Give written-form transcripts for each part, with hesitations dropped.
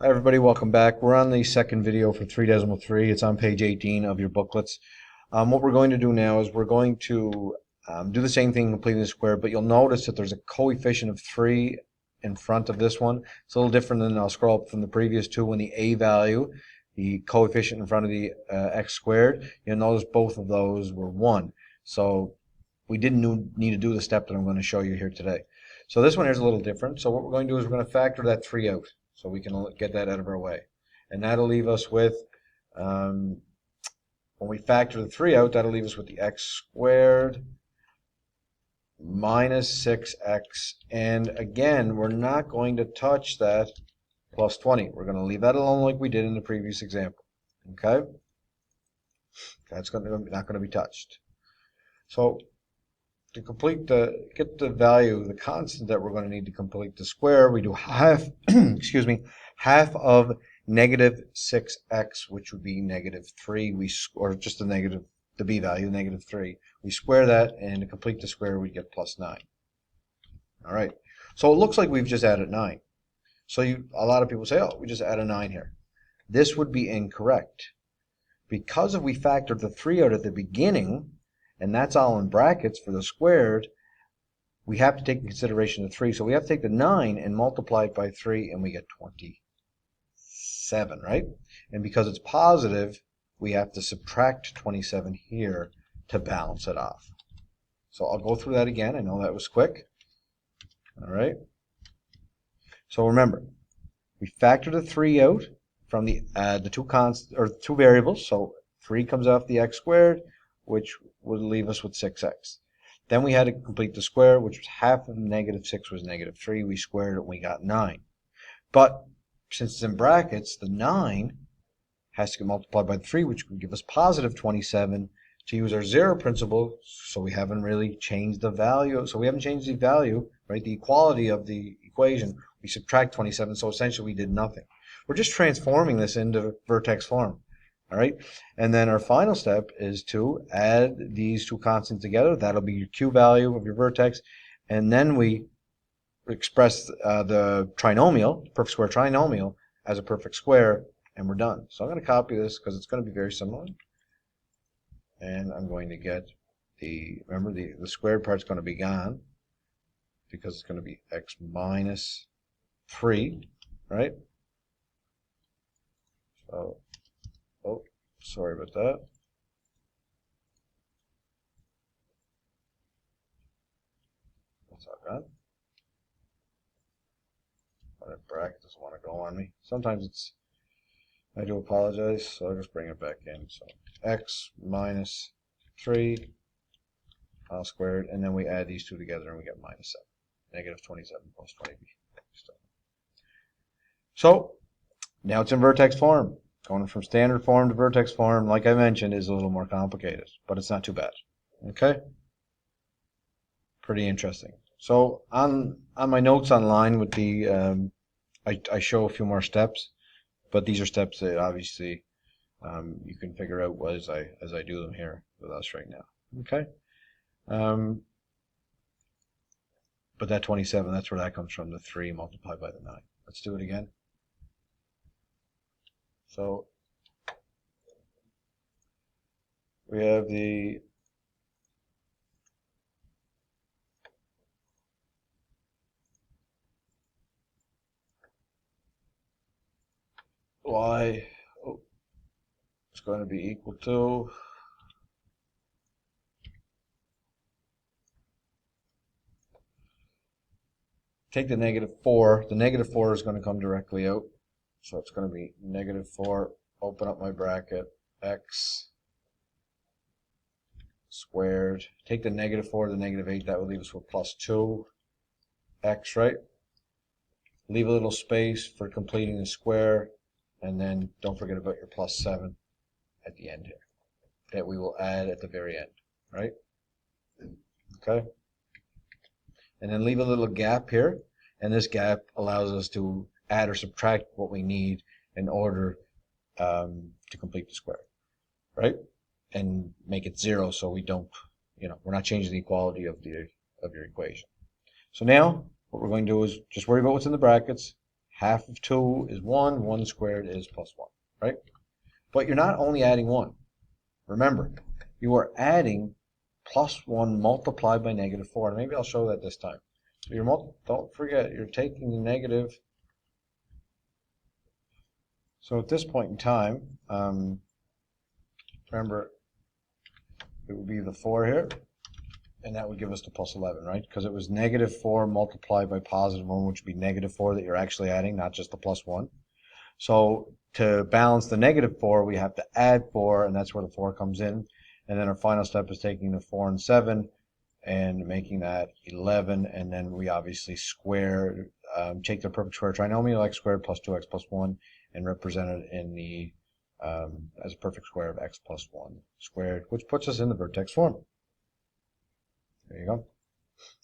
Hi everybody, welcome back. We're on the second video for 3 decimal 3. It's on page 18 of your booklets. What we're going to do now is we're going to do the same thing completing the square, but you'll notice that there's a coefficient of 3 in front of this one. It's a little different than I'll scroll up from the previous two when the a value, the coefficient in front of the x squared, you'll notice both of those were 1. So we didn't need to do the step that I'm going to show you here today. So this one here is a little different. So what we're going to do is we're going to factor that 3 out, so we can get that out of our way. And that'll leave us with, when we factor the 3 out, that'll leave us with the x squared minus 6x. And again, we're not going to touch that plus 20. We're going to leave that alone like we did in the previous example. Okay? That's not going to be touched. So to get the value, the constant that we're going to need to complete the square, we do half, excuse me, half of negative 6x, which would be negative 3, or just the b value, negative 3. We square that, and to complete the square, we get plus 9. All right, so it looks like we've just added 9. So a lot of people say, oh, we just add a 9 here. This would be incorrect. Because if we factored the 3 out at the beginning, and that's all in brackets for the squared, we have to take in consideration the 3. So we have to take the 9 and multiply it by 3, and we get 27, right? And because it's positive, we have to subtract 27 here to balance it off. So I'll go through that again. I know that was quick. All right. So remember, we factor the 3 out from the two variables. So 3 comes off the x squared, which would leave us with 6x. Then we had to complete the square, which was half of negative 6 was negative 3. We squared it and we got 9. But since it's in brackets, the 9 has to get multiplied by 3, which would give us positive 27. To use our zero principle, so we haven't really changed the value. So we haven't changed the value, right? The equality of the equation. We subtract 27, so essentially we did nothing. We're just transforming this into vertex form. All right, and then our final step is to add these two constants together. That'll be your q value of your vertex, and then we express the trinomial, perfect square trinomial, as a perfect square, and we're done. So I'm going to copy this because it's going to be very similar, and I'm going to get remember the squared part's going to be gone because it's going to be x minus 3, right? So, oh, sorry about that. That's all right. That bracket doesn't want to go on me. Sometimes I do apologize, so I'll just bring it back in. So x minus 3 all squared, and then we add these two together and we get minus 7. Negative 27 plus 20b. So now it's in vertex form. Going from standard form to vertex form, like I mentioned, is a little more complicated, but it's not too bad. Okay? Pretty interesting. So on my notes online would be, I show a few more steps, but these are steps that obviously you can figure out as I do them here with us right now. Okay? But that 27, that's where that comes from, the 3 multiplied by the 9. Let's do it again. So we have the y is going to be equal to take the negative 4. The negative 4 is going to come directly out. So it's going to be negative 4, open up my bracket, x squared. Take the negative 4 to the negative 8, that will leave us with plus 2, x, right? Leave a little space for completing the square, and then don't forget about your plus 7 at the end here, that we will add at the very end, right? Okay? And then leave a little gap here, and this gap allows us to add or subtract what we need in order to complete the square, right? And make it 0 so we don't, we're not changing the equality of your equation. So now what we're going to do is just worry about what's in the brackets, Half of 2 is 1. 1 squared is plus 1, right? But you're not only adding 1. Remember, you are adding plus 1 multiplied by negative 4. And maybe I'll show that this time. So don't forget, you're taking the negative. So at this point in time, remember, it would be the 4 here, and that would give us the plus 11, right? Because it was negative 4 multiplied by positive 1, which would be negative 4 that you're actually adding, not just the plus 1. So to balance the negative 4, we have to add 4, and that's where the 4 comes in. And then our final step is taking the 4 and 7 and making that 11, and then we obviously square, take the perfect square trinomial, x squared plus 2x plus 1, and represent it in the as a perfect square of x plus 1 squared, which puts us in the vertex form. There you go.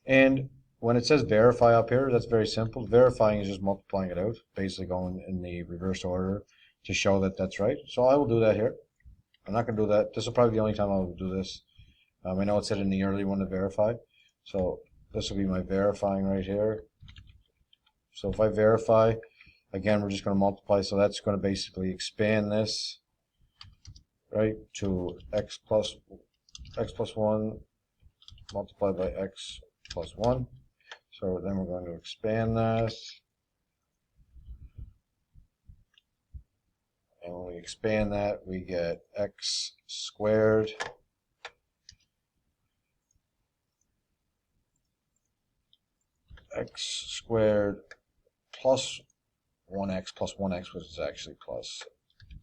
And when it says verify up here, that's very simple. Verifying is just multiplying it out, basically going in the reverse order to show that that's right. So I will do that here. I'm not going to do that. This will probably be the only time I will do this. I know it said in the early one to verify. So this will be my verifying right here. So if I verify, again, we're just going to multiply. So that's going to basically expand this, right, to x plus 1 multiplied by x plus 1. So then we're going to expand that. And when we expand that, we get x squared plus 1x plus 1x, which is actually plus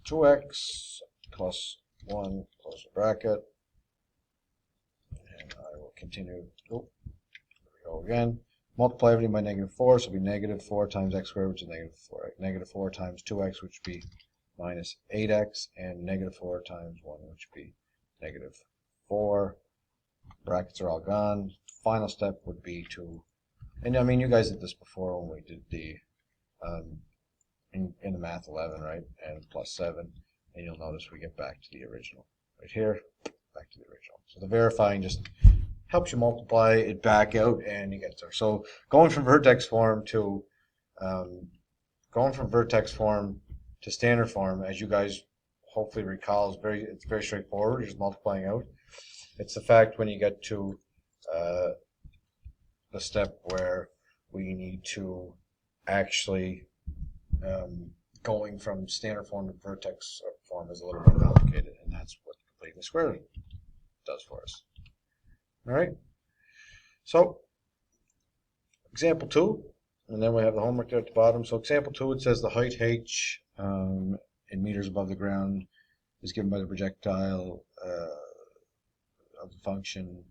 2x plus 1, close the bracket. And I will continue. Oh, there we go again. Multiply everything by negative 4, so it'll be negative 4 times x squared, which is negative 4. Right? Negative 4 times 2x, which would be minus 8x, and negative 4 times 1, which would be negative 4. Brackets are all gone. Final step would be to, and I mean, you guys did this before when we did the, in the math 11, right? And plus 7, and you'll notice we get back to the original. Right here, back to the original. So the verifying just helps you multiply it back out, and you get there. So going from vertex form to standard form, as you guys hopefully recall, is it's very straightforward. You're just multiplying out. It's the fact when you get to the step where we need to actually going from standard form to vertex form is a little more complicated, and that's what completing the square root does for us. All right. So example 2, and then we have the homework there at the bottom. So example 2, it says the height h in meters above the ground is given by the projectile of the function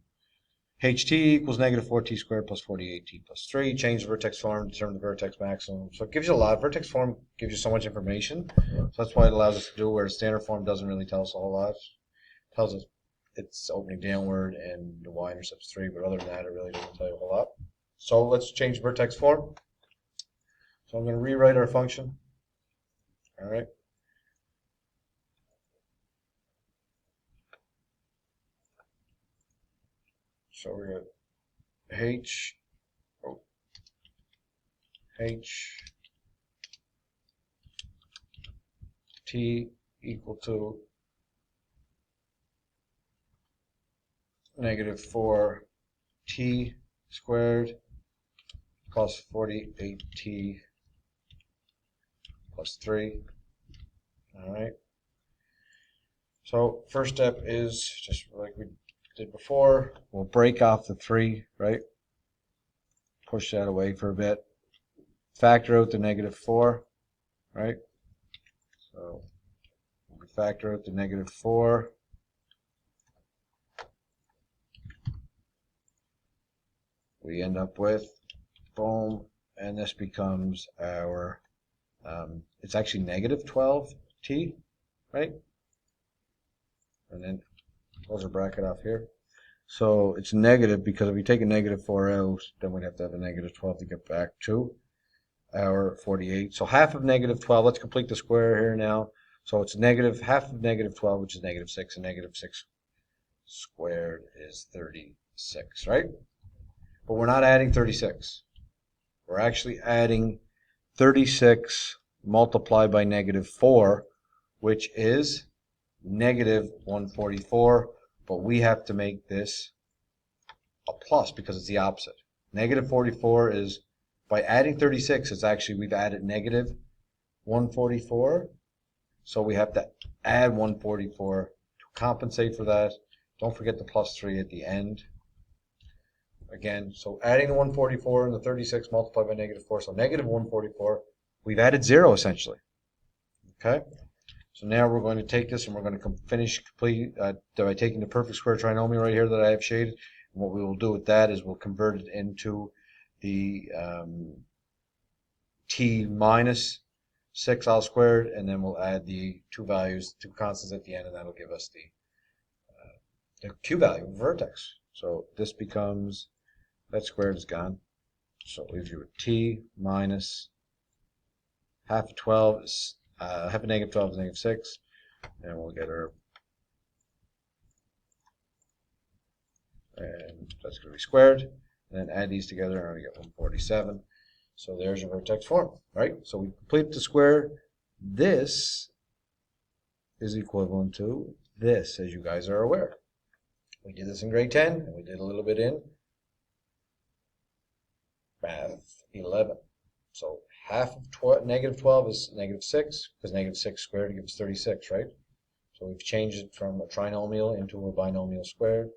ht equals negative 4t squared plus 48t plus 3. Change the vertex form, determine the vertex maximum. So it gives you a lot. Vertex form gives you so much information. So that's why it allows us to do where standard form doesn't really tell us a whole lot. It tells us it's opening downward and the y-intercept's 3, but other than that, it really doesn't tell you a whole lot. So let's change vertex form. So I'm going to rewrite our function. All right. So we got h t equal to negative 4t squared plus 48t plus 3. All right. So first step is just like we did before. We'll break off the 3, right? Push that away for a bit. Factor out the negative 4, right? So we factor out the negative 4. We end up with, boom, and this becomes our, it's actually negative 12t, right? And then close our bracket off here. So it's negative because if we take a negative 4 out, then we'd have to have a negative 12 to get back to our 48. So half of negative 12, let's complete the square here now. So it's negative, half of negative 12, which is negative 6, and negative 6 squared is 36, right? But we're not adding 36. We're actually adding 36 multiplied by -4, which is -144, but we have to make this a plus because it's the opposite. -44 is, by adding 36, it's actually, we've added -144, so we have to add 144 to compensate for that. Don't forget the +3 at the end. Again, so adding the 144 and the 36 multiplied by -4, so -144. We've added 0 essentially. Okay, so now we're going to take this and we're going to complete by taking the perfect square trinomial right here that I have shaded. And what we will do with that is we'll convert it into the t minus 6 all squared, and then we'll add the two constants at the end, and that'll give us the q value of vertex. So this becomes, that squared is gone, so it leaves you with t minus half of 12 is half of -12 is -6, and we'll get our, and that's going to be squared, and then add these together and we get 147. So there's your vertex form, right? So we complete the square. This is equivalent to this, as you guys are aware. We did this in grade 10, and we did a little bit in math 11. So half of -12 is -6, because -6 squared gives 36, right? So we've changed it from a trinomial into a binomial squared,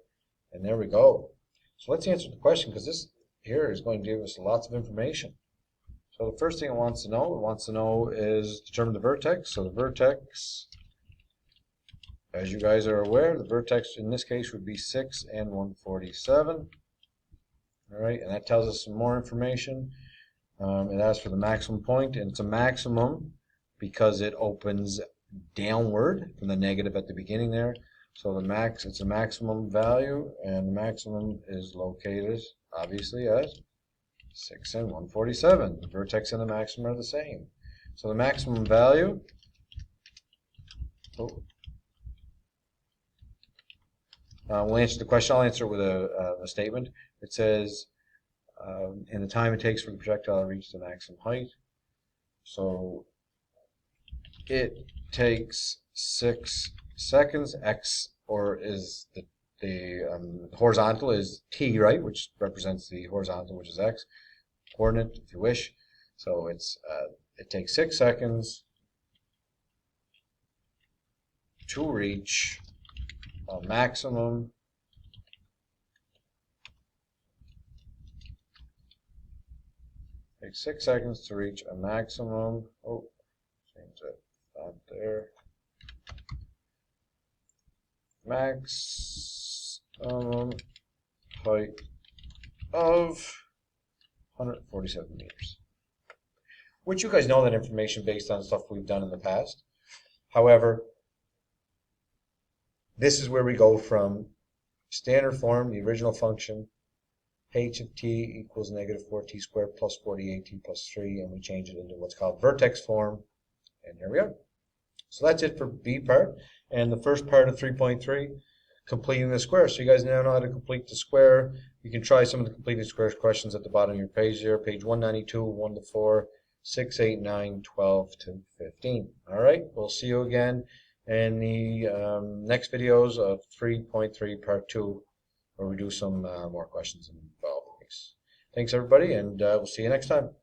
and there we go. So let's answer the question, because this here is going to give us lots of information. So the first thing it wants to know is determine the vertex. So the vertex, as you guys are aware, the vertex in this case would be 6 and 147. All right, and that tells us some more information. It asks for the maximum point, and it's a maximum because it opens downward from the negative at the beginning there. So it's a maximum value, and the maximum is located obviously at 6 and 147. The vertex and the maximum are the same. So the maximum value, we'll answer the question. I'll answer it with a statement. It says, in the time it takes for the projectile to reach the maximum height. So it takes 6 seconds. X, or is the horizontal is t, right, which represents the horizontal, which is x coordinate, if you wish. So it takes 6 seconds to reach a maximum Takes 6 seconds to reach a maximum. Oh, change that font there. Maximum height of 147 meters. Which you guys know that information based on stuff we've done in the past. However, this is where we go from standard form, the original function, h of t equals -4t squared plus 48t plus 3, and we change it into what's called vertex form, and here we are. So that's it for B part, and the first part of 3.3, completing the square. So you guys now know how to complete the square. You can try some of the completed squares questions at the bottom of your page there, page 192, 1 to 4, 6, 8, 9, 12 to 15. All right, we'll see you again in the next videos of 3.3 part 2, where we do some more questions involved. Thanks everybody, and we'll see you next time.